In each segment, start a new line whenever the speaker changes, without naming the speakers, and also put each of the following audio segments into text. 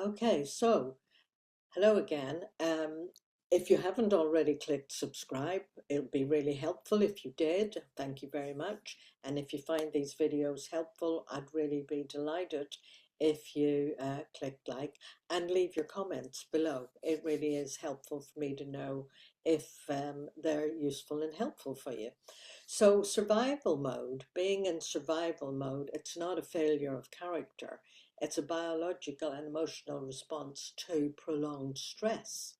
Okay, so hello again. If you haven't already clicked subscribe, it'll be really helpful if you did. Thank you very much. And if you find these videos helpful, I'd really be delighted if you click like and leave your comments below. It really is helpful for me to know if they're useful and helpful for you. So survival mode, being in survival mode, it's not a failure of character. It's a biological and emotional response to prolonged stress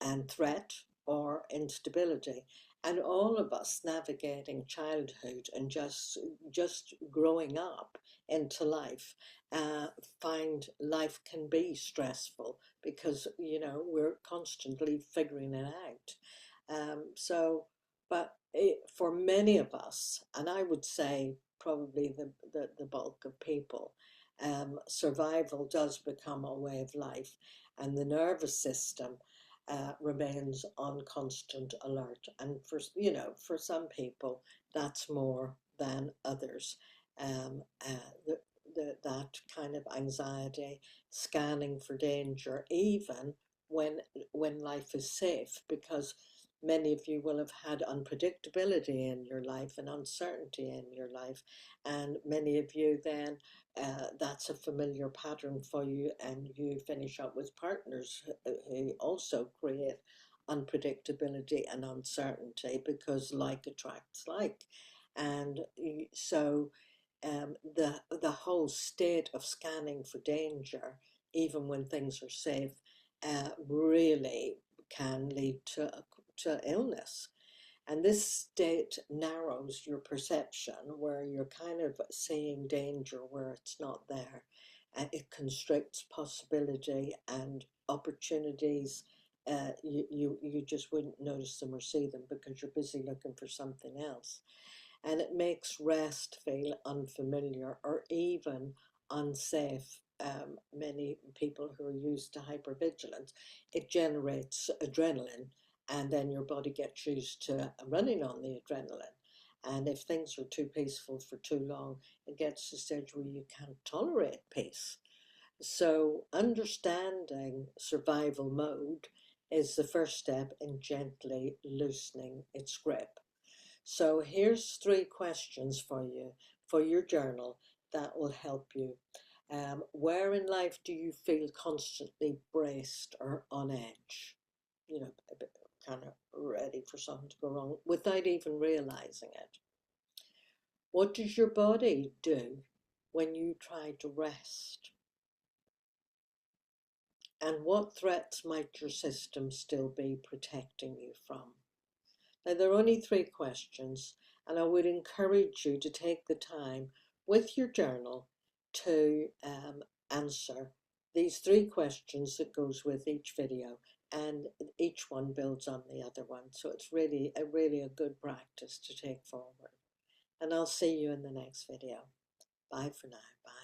and threat or instability. And all of us navigating childhood and just growing up into life uh, find life can be stressful because we're constantly figuring it out. But for many of us, and I would say probably the bulk of people, survival does become a way of life, and the nervous system remains on constant alert. And for some people, that's more than others. Um, that kind of anxiety, scanning for danger, even when life is safe, because many of you will have had unpredictability in your life and uncertainty in your life, and many of you then that's a familiar pattern for you, and you finish up with partners who also create unpredictability and uncertainty because like attracts like. And so the whole state of scanning for danger, even when things are safe, really can lead to illness. And this state narrows your perception, where you're kind of seeing danger where it's not there. And it constricts possibility and opportunities. You just wouldn't notice them or see them because you're busy looking for something else. And it makes rest feel unfamiliar or even unsafe. Many people who are used to hypervigilance, it generates adrenaline, and then your body gets used to running on the adrenaline. And if things are too peaceful for too long, it gets to the stage where you can't tolerate peace. So, understanding survival mode is the first step in gently loosening its grip. So here's 3 questions for you for your journal that will help you. Where in life do you feel constantly braced or on edge? A bit kind of ready for something to go wrong without even realizing it. What does your body do when you try to rest? And what threats might your system still be protecting you from? Now, there are only 3 questions, and I would encourage you to take the time with your journal to answer these 3 questions that goes with each video, and each one builds on the other one. So it's really a good practice to take forward. And I'll see you in the next video. Bye for now. Bye.